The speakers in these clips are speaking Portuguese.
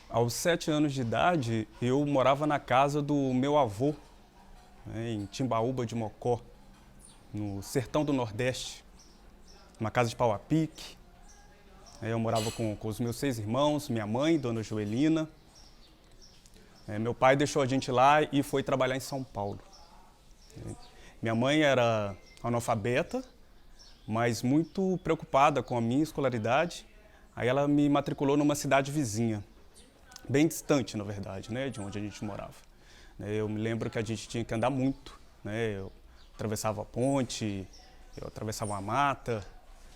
Aos 7 anos de idade, eu morava na casa do meu avô, né, em Timbaúba de Mocó, no sertão do Nordeste, uma casa de pau a pique. Eu morava com os meus 6 irmãos, minha mãe, Dona Joelina. Meu pai deixou a gente lá e foi trabalhar em São Paulo. Minha mãe era analfabeta, mas muito preocupada com a minha escolaridade. Aí ela me matriculou numa cidade vizinha, bem distante, na verdade, né, de onde a gente morava. Eu me lembro que a gente tinha que andar muito, né? Eu atravessava a ponte, eu atravessava uma mata,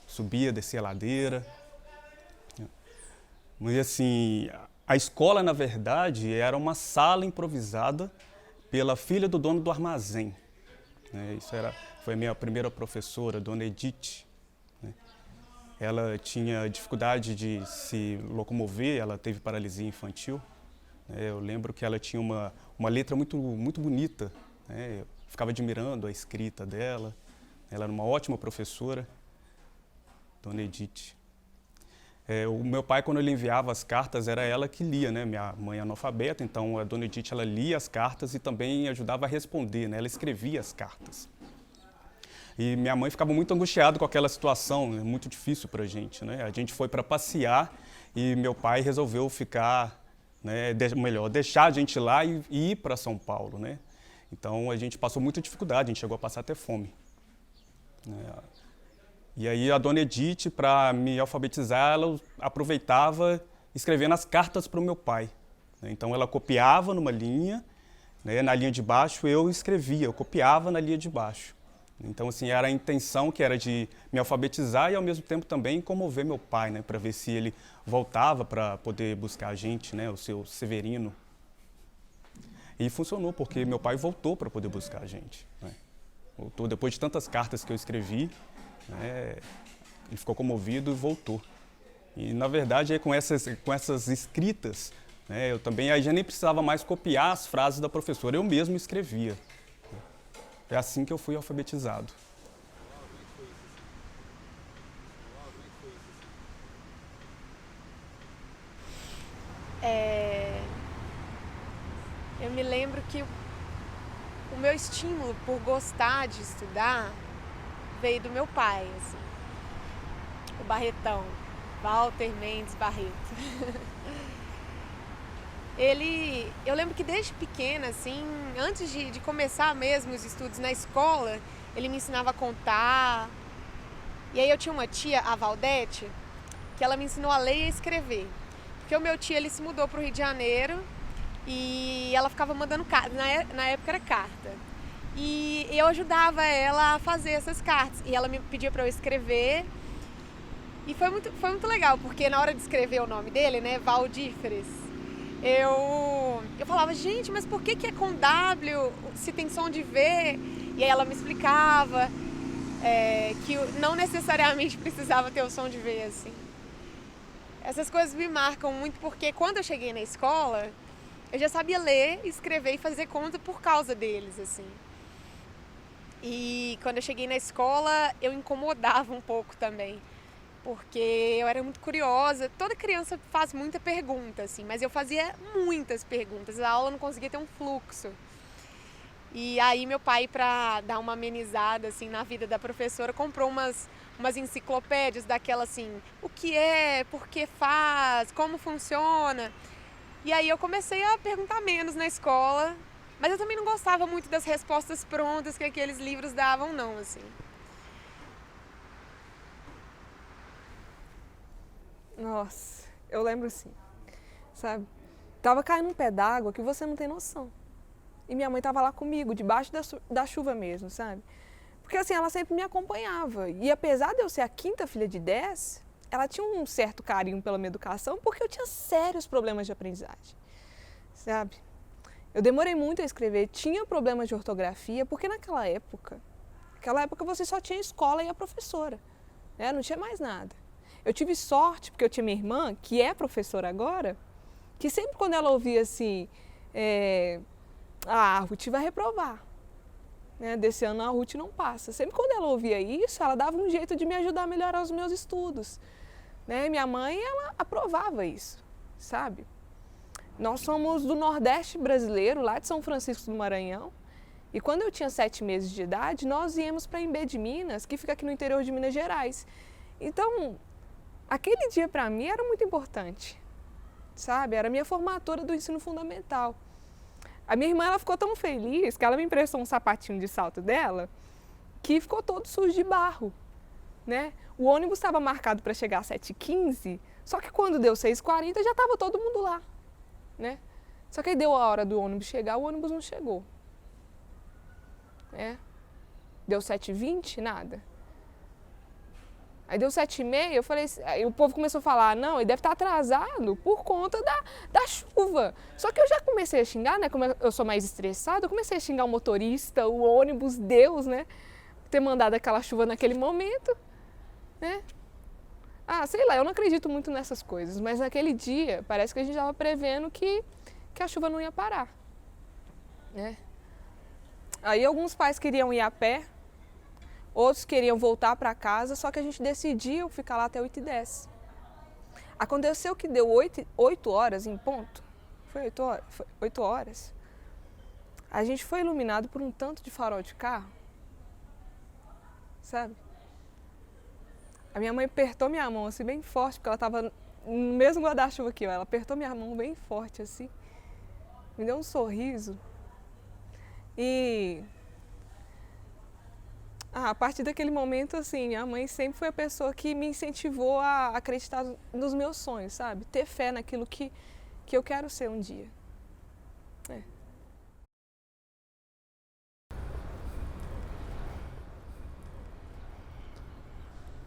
subia, descia a ladeira. Mas assim, a escola, na verdade, era uma sala improvisada pela filha do dono do armazém. Foi a minha primeira professora, Dona Edith. Ela tinha dificuldade de se locomover, ela teve paralisia infantil. Eu lembro que ela tinha uma letra muito bonita. Eu ficava admirando a escrita dela. Ela era uma ótima professora, Dona Edith. O meu pai, quando ele enviava as cartas, era ela que lia, né? Minha mãe é analfabeta, então a Dona Edith ela lia as cartas e também ajudava a responder, né? Ela escrevia as cartas. E minha mãe ficava muito angustiada com aquela situação, muito difícil para a gente, né? A gente foi para passear e meu pai resolveu ficar, né, deixar a gente lá e ir para São Paulo, né? Então a gente passou muita dificuldade, a gente chegou a passar até fome. E aí a Dona Edith, para me alfabetizar, ela aproveitava escrevendo as cartas para o meu pai. Então ela copiava numa linha, né, na linha de baixo eu escrevia, eu copiava na linha de baixo. Então, assim, era a intenção que era de me alfabetizar e, ao mesmo tempo, também comover meu pai, né, para ver se ele voltava para poder buscar a gente, né, o seu Severino. E funcionou, porque meu pai voltou para poder buscar a gente, né. Voltou depois de tantas cartas que eu escrevi, né, ele ficou comovido e voltou. E, na verdade, com essas escritas, Eu também aí já nem precisava mais copiar as frases da professora, eu mesmo escrevia. É assim que eu fui alfabetizado. Eu me lembro que o meu estímulo por gostar de estudar veio do meu pai, assim, o Barretão, Walter Mendes Barreto. Eu lembro que desde pequena, assim, antes de começar mesmo os estudos na escola, ele me ensinava a contar. E aí eu tinha uma tia, a Valdete, que ela me ensinou a ler e a escrever. Porque o meu tio, ele se mudou pro Rio de Janeiro e ela ficava mandando carta, na época era carta. E eu ajudava ela a fazer essas cartas. E ela me pedia para eu escrever. E foi muito legal, porque na hora de escrever o nome dele, né, Valdíferes, eu falava, gente, mas por que é com W se tem som de V? E aí ela me explicava que não necessariamente precisava ter o som de V, assim. Essas coisas me marcam muito porque quando eu cheguei na escola, eu já sabia ler, escrever e fazer conta por causa deles, assim. E quando eu cheguei na escola, eu incomodava um pouco também, porque eu era muito curiosa. Toda criança faz muita pergunta, assim, mas eu fazia muitas perguntas. A aula não conseguia ter um fluxo. E aí meu pai, para dar uma amenizada assim na vida da professora, comprou umas enciclopédias daquela assim, o que é, por que faz, como funciona. E aí eu comecei a perguntar menos na escola, mas eu também não gostava muito das respostas prontas que aqueles livros davam, não, assim. Nossa, eu lembro assim, sabe? Tava caindo um pé d'água que você não tem noção. E minha mãe tava lá comigo, debaixo da chuva mesmo, sabe? Porque assim, ela sempre me acompanhava. E apesar de eu ser a quinta filha de 10, ela tinha um certo carinho pela minha educação porque eu tinha sérios problemas de aprendizagem, sabe? Eu demorei muito a escrever, tinha problemas de ortografia, porque naquela época você só tinha a escola e a professora, né? Não tinha mais nada. Eu tive sorte, porque eu tinha minha irmã, que é professora agora, que sempre quando ela ouvia assim, a Ruth vai reprovar, né? Desse ano a Ruth não passa. Sempre quando ela ouvia isso, ela dava um jeito de me ajudar a melhorar os meus estudos, né? Minha mãe, ela aprovava isso, sabe? Nós somos do Nordeste brasileiro, lá de São Francisco do Maranhão, e quando eu tinha 7 meses de idade, nós íamos para Imbé de Minas, que fica aqui no interior de Minas Gerais. Então, aquele dia para mim era muito importante, sabe? Era a minha formatura do ensino fundamental. A minha irmã, ela ficou tão feliz que ela me emprestou um sapatinho de salto dela que ficou todo sujo de barro, né? O ônibus estava marcado para chegar às 7h15, só que quando deu 6h40 já estava todo mundo lá, né? Só que aí deu a hora do ônibus chegar, o ônibus não chegou, né? Deu 7h20, nada. Aí deu 7h30, eu falei, aí o povo começou a falar, não, ele deve estar atrasado por conta da chuva. Só que eu já comecei a xingar, né, como eu sou mais estressada, eu comecei a xingar o motorista, o ônibus, Deus, né, ter mandado aquela chuva naquele momento, né. Ah, sei lá, eu não acredito muito nessas coisas, mas naquele dia parece que a gente estava prevendo que a chuva não ia parar, né. Aí alguns pais queriam ir a pé, outros queriam voltar para casa, só que a gente decidiu ficar lá até 8h10. Aconteceu que deu 8 horas em ponto, foi 8 horas, 8 horas. A gente foi iluminado por um tanto de farol de carro, sabe? A minha mãe apertou minha mão assim bem forte, porque ela estava no mesmo guarda-chuva aqui, ó. Ela apertou minha mão bem forte assim, me deu um sorriso e... a partir daquele momento, assim, minha mãe sempre foi a pessoa que me incentivou a acreditar nos meus sonhos, sabe? Ter fé naquilo que eu quero ser um dia.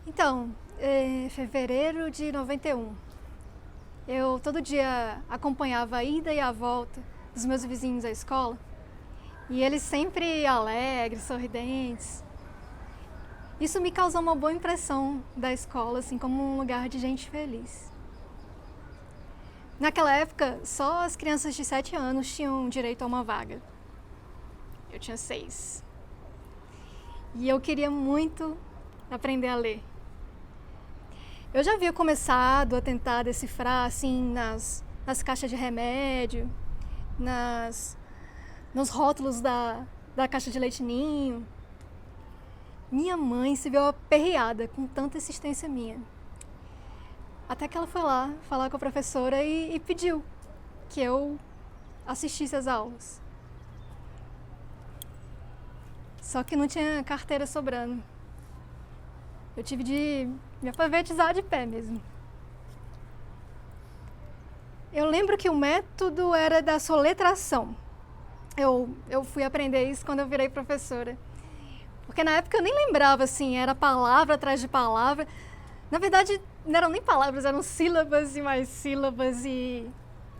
Então, em fevereiro de 91, eu todo dia acompanhava a ida e a volta dos meus vizinhos à escola, e eles sempre alegres, sorridentes. Isso me causou uma boa impressão da escola, assim, como um lugar de gente feliz. Naquela época, só as crianças de 7 anos tinham direito a uma vaga. Eu tinha 6. E eu queria muito aprender a ler. Eu já havia começado a tentar decifrar, assim, nas caixas de remédio, nos rótulos da caixa de leite ninho. Minha mãe se viu aperreada com tanta insistência minha. Até que ela foi lá falar com a professora e pediu que eu assistisse às aulas. Só que não tinha carteira sobrando. Eu tive de me alfabetizar de pé mesmo. Eu lembro que o método era da soletração. Eu fui aprender isso quando eu virei professora. Porque na época eu nem lembrava, assim, era palavra atrás de palavra. Na verdade, não eram nem palavras, eram sílabas e mais sílabas e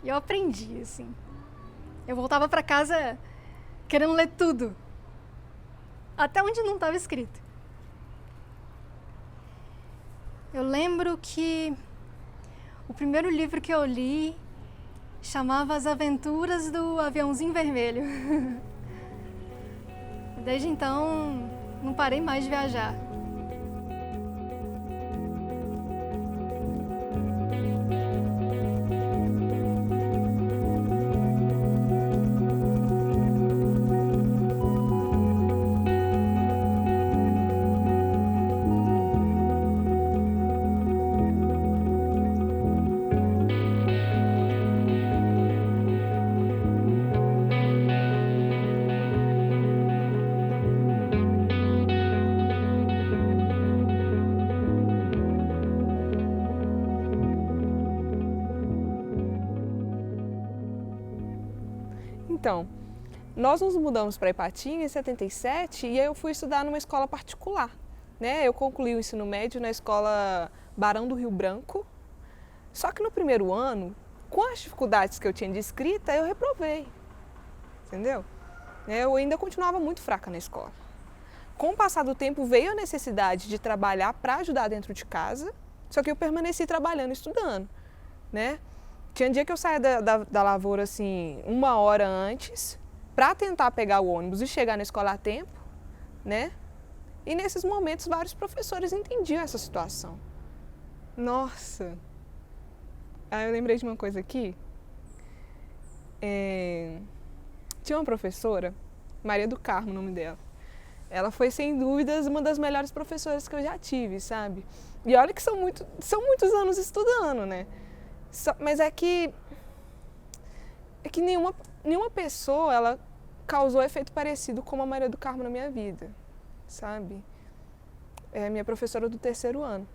eu aprendi, assim. Eu voltava para casa querendo ler tudo. Até onde não estava escrito. Eu lembro que o primeiro livro que eu li chamava As Aventuras do Aviãozinho Vermelho. Desde então, não parei mais de viajar. Então, nós nos mudamos para Ipatinga em 77 e eu fui estudar numa escola particular, né? Eu concluí o ensino médio na escola Barão do Rio Branco, só que no primeiro ano, com as dificuldades que eu tinha de escrita, eu reprovei, entendeu? Eu ainda continuava muito fraca na escola. Com o passar do tempo veio a necessidade de trabalhar para ajudar dentro de casa, só que eu permaneci trabalhando e estudando, né? Tinha dia que eu saía da lavoura assim 1 hora antes para tentar pegar o ônibus e chegar na escola a tempo, né? E nesses momentos vários professores entendiam essa situação. Nossa! Eu lembrei de uma coisa aqui. Tinha uma professora, Maria do Carmo, o nome dela. Ela foi, sem dúvidas, uma das melhores professoras que eu já tive, sabe? E olha que são muitos anos estudando, né? Mas é que nenhuma pessoa ela causou efeito parecido como a Maria do Carmo na minha vida, sabe? É a minha professora do 3º ano.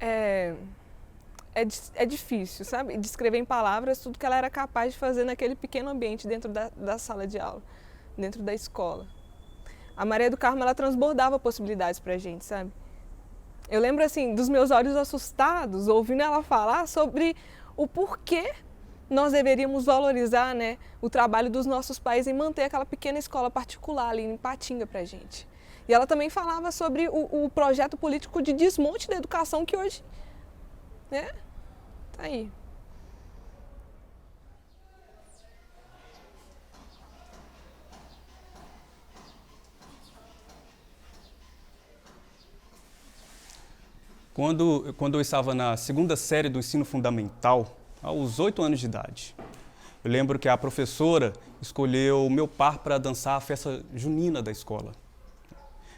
É difícil, sabe? Descrever em palavras tudo que ela era capaz de fazer naquele pequeno ambiente dentro da sala de aula, dentro da escola. A Maria do Carmo, ela transbordava possibilidades pra gente, sabe? Eu lembro, assim, dos meus olhos assustados, ouvindo ela falar sobre o porquê nós deveríamos valorizar, né, o trabalho dos nossos pais em manter aquela pequena escola particular ali em Ipatinga pra gente. E ela também falava sobre o projeto político de desmonte da educação que hoje, né, tá aí. Quando eu estava na 2ª série do ensino fundamental, aos 8 anos de idade, eu lembro que a professora escolheu o meu par para dançar a festa junina da escola.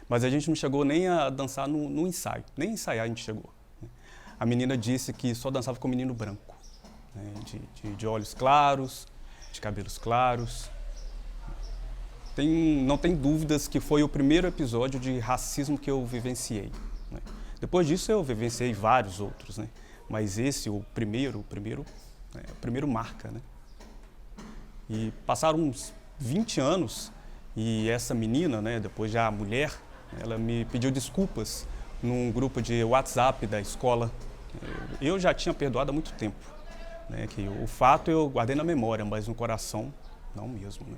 Mas a gente não chegou nem a dançar no ensaio, nem ensaiar a gente chegou. A menina disse que só dançava com menino branco, né, de olhos claros, de cabelos claros. Não tem dúvidas que foi o primeiro episódio de racismo que eu vivenciei, né. Depois disso eu vivenciei vários outros, né? Mas esse, o primeiro marca, né? E passaram uns 20 anos e essa menina, né, depois já a mulher, ela me pediu desculpas num grupo de WhatsApp da escola. Eu já tinha perdoado há muito tempo, né? Que o fato eu guardei na memória, mas no coração não mesmo, né?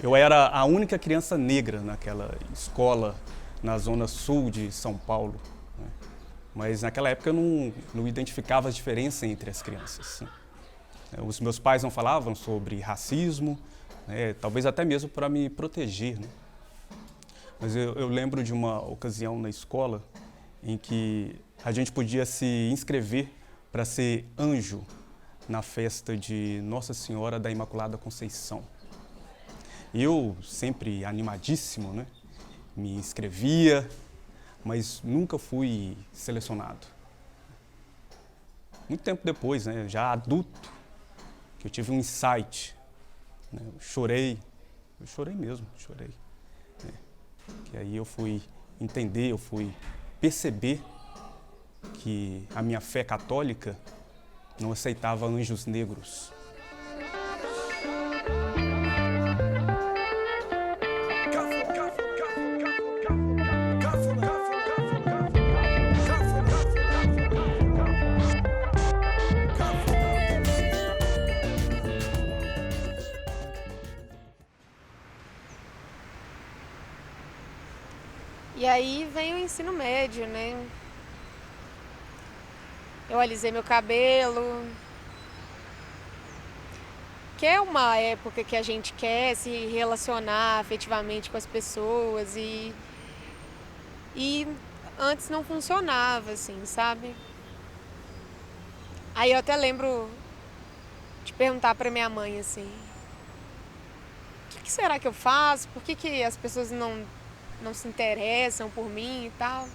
Eu era a única criança negra naquela escola na zona sul de São Paulo, né? Mas naquela época eu não identificava a diferença entre as crianças, né? Os meus pais não falavam sobre racismo, né? Talvez até mesmo para me proteger, né? Mas eu lembro de uma ocasião na escola em que a gente podia se inscrever para ser anjo na festa de Nossa Senhora da Imaculada Conceição. Eu, sempre animadíssimo, né, me inscrevia, mas nunca fui selecionado. Muito tempo depois, né, já adulto, que eu tive um insight, né, eu chorei mesmo, né, que aí eu fui entender, eu fui perceber que a minha fé católica não aceitava anjos negros. E aí vem o ensino médio, né? Eu alisei meu cabelo, que é uma época que a gente quer se relacionar afetivamente com as pessoas e antes não funcionava, assim, sabe? Aí eu até lembro de perguntar pra minha mãe, assim, o que será que eu faço? Por que as pessoas não se interessam por mim e tal?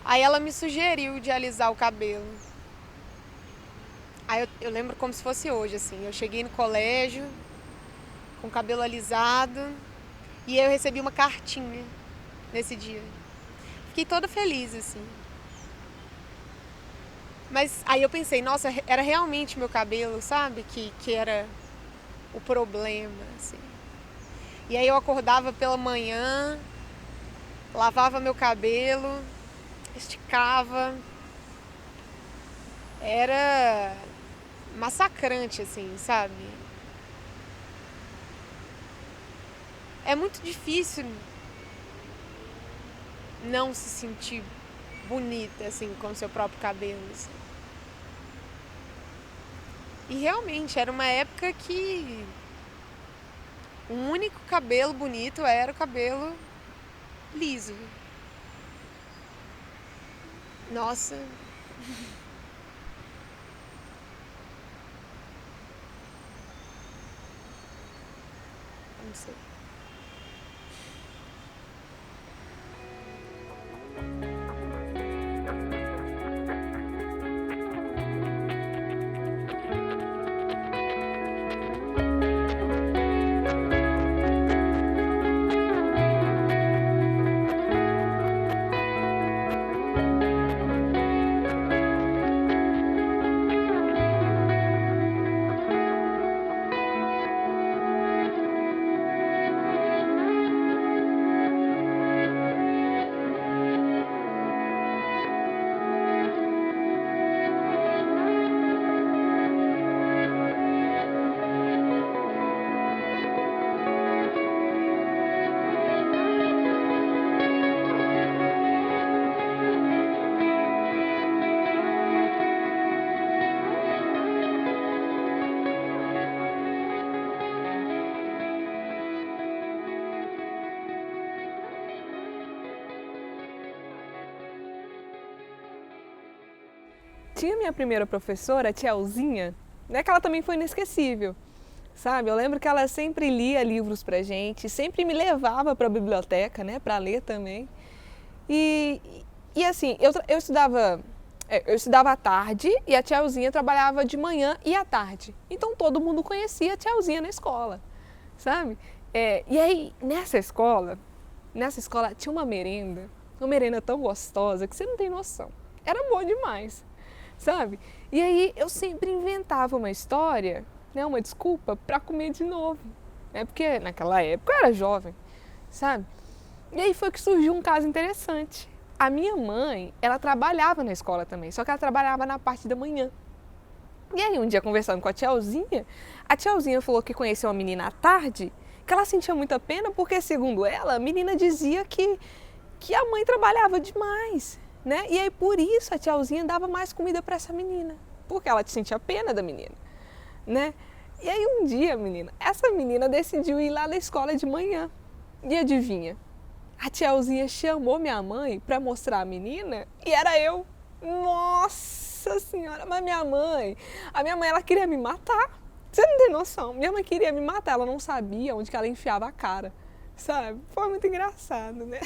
Aí ela me sugeriu de alisar o cabelo. Aí eu lembro como se fosse hoje, assim. Eu cheguei no colégio com o cabelo alisado e eu recebi uma cartinha nesse dia. Fiquei toda feliz, assim. Mas aí eu pensei, nossa, era realmente meu cabelo, sabe? Que era o problema, assim. E aí eu acordava pela manhã, lavava meu cabelo, esticava. Era massacrante, assim, sabe? É muito difícil não se sentir bonita, assim, com o seu próprio cabelo, assim. E realmente era uma época que o único cabelo bonito era o cabelo liso. Nossa. Não sei. Tinha minha primeira professora, a tia Alzinha, né, que ela também foi inesquecível, sabe? Eu lembro que ela sempre lia livros pra gente, sempre me levava para a biblioteca, né, para ler também. E assim, eu estudava à tarde e a tia Alzinha trabalhava de manhã e à tarde. Então todo mundo conhecia a tia Alzinha na escola, sabe? E aí, nessa escola tinha uma merenda tão gostosa que você não tem noção. Era boa demais, sabe? E aí eu sempre inventava uma história, né, uma desculpa para comer de novo, né? Porque naquela época eu era jovem, sabe? E aí foi que surgiu um caso interessante. A minha mãe, ela trabalhava na escola também, só que ela trabalhava na parte da manhã. E aí um dia conversando com a tia Alzinha falou que conheceu uma menina à tarde que ela sentia muita pena porque, segundo ela, a menina dizia que a mãe trabalhava demais, né? E aí, por isso, a tiazinha dava mais comida para essa menina, porque ela sentia pena da menina, né? E aí, um dia, menina, essa menina decidiu ir lá na escola de manhã. E adivinha? A tiazinha chamou minha mãe para mostrar a menina e era eu. Nossa Senhora, mas a minha mãe, ela queria me matar. Você não tem noção. Minha mãe queria me matar, ela não sabia onde que ela enfiava a cara, sabe? Foi muito engraçado, né?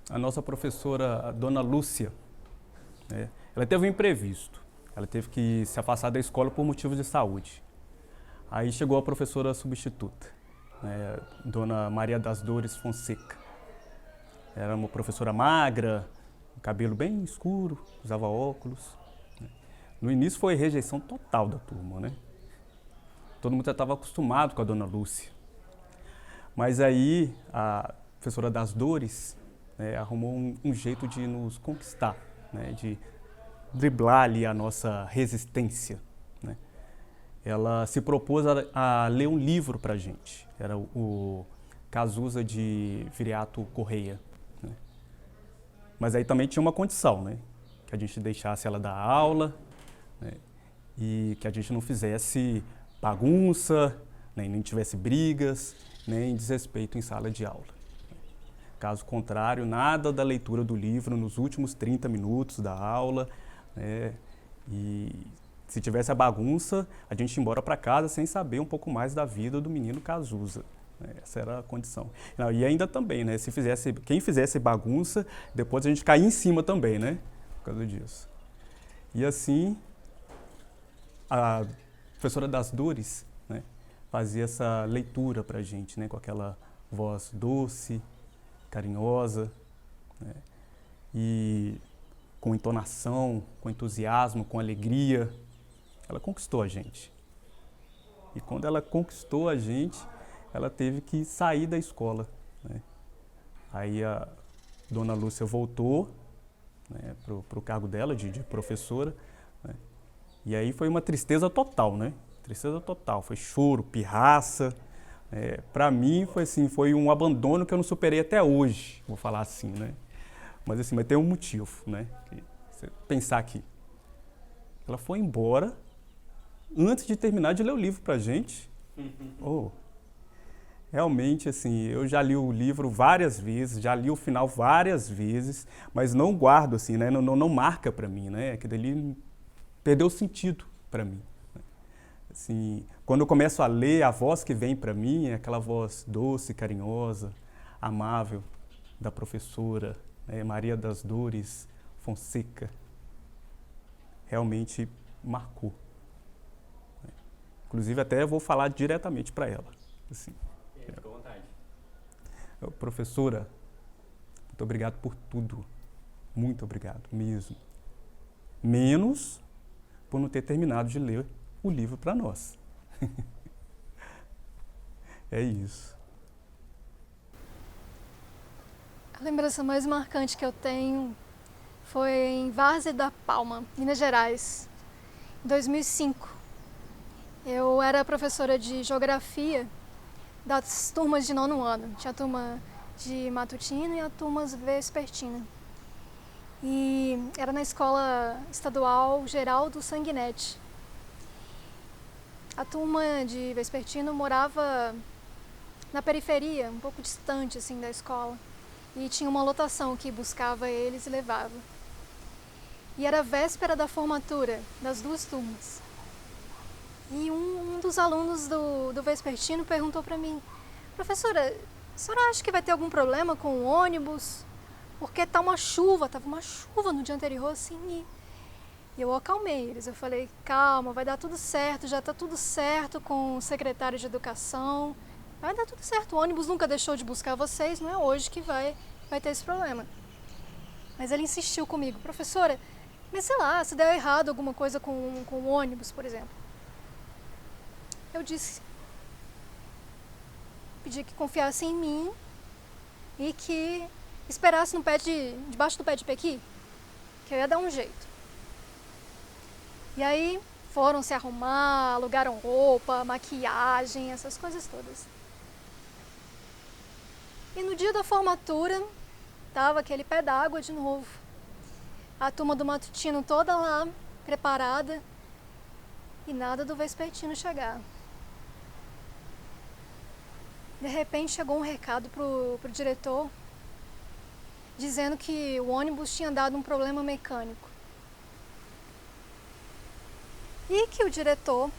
A nossa professora, a dona Lúcia, né, ela teve um imprevisto. Ela teve que se afastar da escola por motivos de saúde. Aí chegou a professora substituta, né, dona Maria das Dores Fonseca. Era uma professora magra, cabelo bem escuro, usava óculos. Né. No início foi rejeição total da turma, né? Todo mundo já estava acostumado com a dona Lúcia. Mas aí a professora das Dores arrumou um jeito de nos conquistar, né, de driblar ali a nossa resistência, né. Ela se propôs a ler um livro para a gente, era o Cazuza de Viriato Correia, né. Mas aí também tinha uma condição, né, que a gente deixasse ela dar aula, né, e que a gente não fizesse bagunça, nem tivesse brigas, nem desrespeito em sala de aula. Caso contrário, nada da leitura do livro nos últimos 30 minutos da aula, né? E se tivesse a bagunça, a gente ia embora para casa sem saber um pouco mais da vida do menino Cazuza. Né? Essa era a condição. Não, e ainda também, né? Quem fizesse bagunça, depois a gente caía em cima também, né? Por causa disso. E assim, a professora das Dores, né, fazia essa leitura para a gente, né? Com aquela voz doce, carinhosa, né, e com entonação, com entusiasmo, com alegria. Ela conquistou a gente. E quando ela conquistou a gente, ela teve que sair da escola, né. Aí a dona Lúcia voltou, né, para o cargo dela de professora, né, e aí foi uma tristeza total, né? Tristeza total, foi choro, pirraça. Para mim foi assim, foi um abandono que eu não superei até hoje, vou falar assim, né? Mas assim, mas tem um motivo, né? Você pensar aqui, ela foi embora antes de terminar de ler o livro pra gente. Realmente assim, eu já li o livro várias vezes, já li o final várias vezes, mas não guardo assim, né? Não marca para mim, né? Aquilo ali perdeu o sentido para mim. Assim, quando eu começo a ler, a voz que vem para mim é aquela voz doce, carinhosa, amável da professora, né, Maria das Dores Fonseca. Realmente marcou. Inclusive, até vou falar diretamente para ela. Assim, fica à vontade. Professora, muito obrigado por tudo. Muito obrigado mesmo. Menos por não ter terminado de ler o livro para nós. É isso. A lembrança mais marcante que eu tenho foi em Várzea da Palma, Minas Gerais, em 2005. Eu era professora de geografia das turmas de 9º ano. Tinha a turma de matutino e a turma vespertina. E era na Escola Estadual Geraldo Sanguinetti. A turma de vespertino morava na periferia, um pouco distante assim da escola, e tinha uma lotação que buscava eles e levava. E era a véspera da formatura das duas turmas. E um dos alunos do vespertino perguntou para mim: professora, a senhora acha que vai ter algum problema com o ônibus? Porque tá uma chuva, tava uma chuva no dia anterior, assim, e eu acalmei eles. Eu falei, calma, vai dar tudo certo, já tá tudo certo com o secretário de educação. Vai dar tudo certo, o ônibus nunca deixou de buscar vocês, não é hoje que vai ter esse problema. Mas ele insistiu comigo, professora, mas sei lá, se der errado alguma coisa com o ônibus, por exemplo. Eu disse, pedi que confiasse em mim e que esperasse debaixo do pé de pequi, que eu ia dar um jeito. E aí foram se arrumar, alugaram roupa, maquiagem, essas coisas todas. E no dia da formatura, tava aquele pé d'água de novo. A turma do matutino toda lá, preparada, e nada do vespertino chegar. De repente chegou um recado pro diretor, dizendo que o ônibus tinha dado um problema mecânico. E que o diretor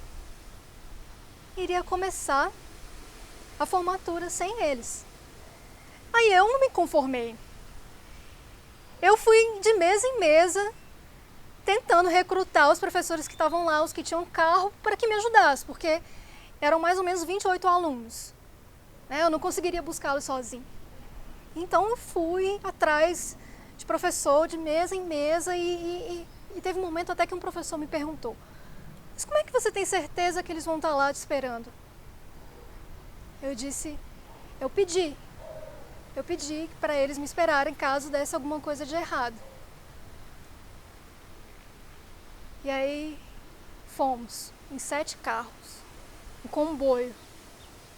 iria começar a formatura sem eles. Aí eu não me conformei. Eu fui de mesa em mesa tentando recrutar os professores que estavam lá, os que tinham carro, para que me ajudassem, porque eram mais ou menos 28 alunos. Eu não conseguiria buscá-los sozinho. Então eu fui atrás de professor, de mesa em mesa, e teve um momento até que um professor me perguntou, mas como é que você tem certeza que eles vão estar lá te esperando? Eu disse, eu pedi para eles me esperarem caso desse alguma coisa de errado. E aí fomos em 7 carros, um comboio,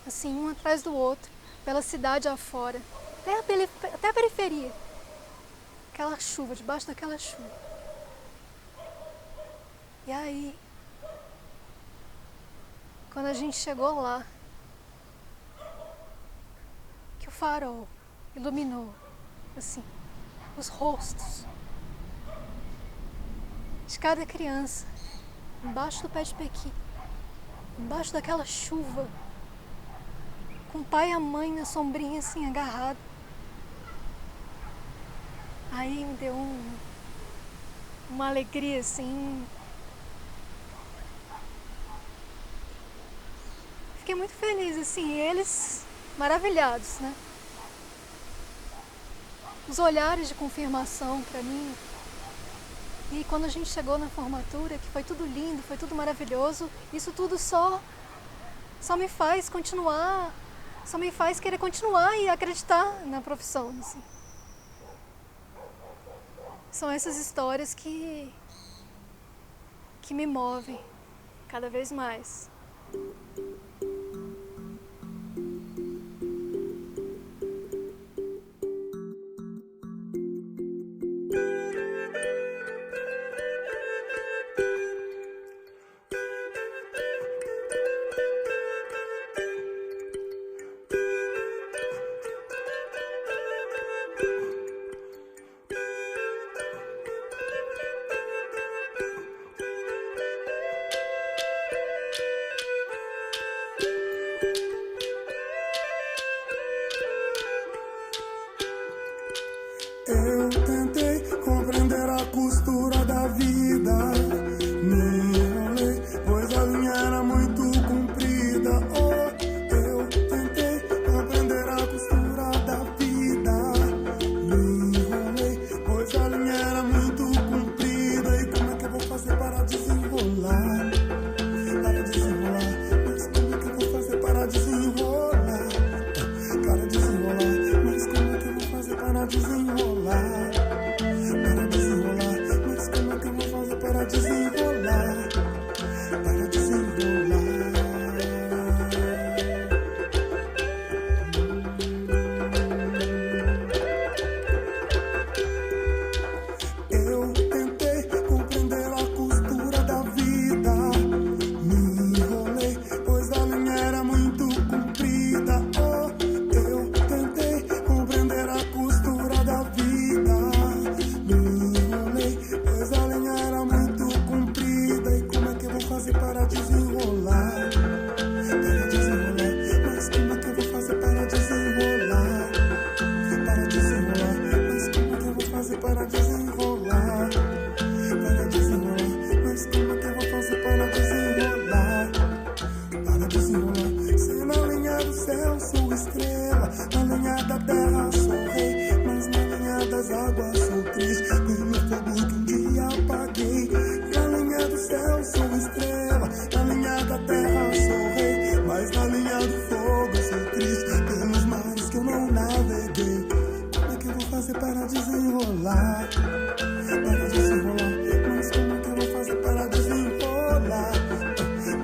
assim, um atrás do outro, pela cidade afora, até a periferia. Aquela chuva, debaixo daquela chuva. E aí, quando a gente chegou lá, que o farol iluminou, assim, os rostos de cada criança, embaixo do pé de pequi, embaixo daquela chuva, com o pai e a mãe na sombrinha, assim, agarrado. Aí me deu uma alegria, assim. Fiquei muito feliz, assim, eles maravilhados, né? Os olhares de confirmação para mim. E quando a gente chegou na formatura, que foi tudo lindo, foi tudo maravilhoso, isso tudo só me faz continuar, só me faz querer continuar e acreditar na profissão, assim. São essas histórias que me movem cada vez mais. Eu tentei compreender a costura da vida, me enrolei, pois a linha era muito comprida. Oh, eu tentei compreender a costura da vida, me enrolei, pois a linha era muito comprida. E como é que eu vou fazer para desenrolar? Para desenrolar, mas como é que eu vou fazer para desenrolar? Para desenrolar, mas como é que eu vou fazer para desenrolar? Para desenrolar, mas como é que eu vou fazer para desenrolar? Para desenrolar. Eu tentei compreender a costura da vida, me enrolei, pois a linha era muito comprida. Oh, eu tentei compreender a costura da vida, fazer para desenrolar? Para desenrolar, mas como é que eu vou fazer para desenrolar?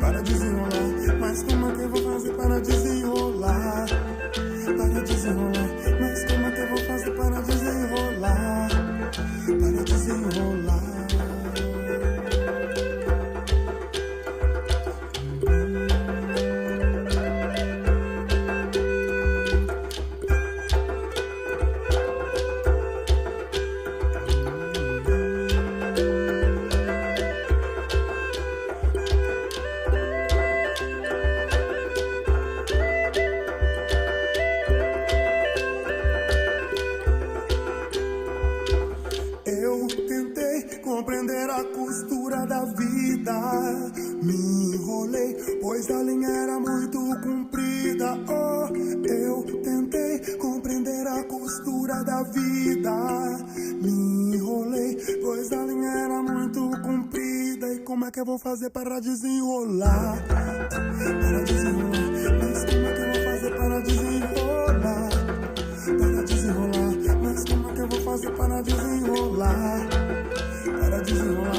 Para desenrolar, mas como é que eu vou fazer para desenrolar? Para desenrolar, mas como é que eu vou fazer para desenrolar? Para desenrolar. Eu tentei compreender a costura da vida. Me enrolei, pois a linha era muito comprida. Oh, eu tentei compreender a costura da vida. Me enrolei, pois a linha era muito comprida. E como é que eu vou fazer para desenrolar? Para desenrolar, mas como é que eu vou fazer para desenrolar? Para desenrolar, mas como é que eu vou fazer para desenrolar? Para desenrolar.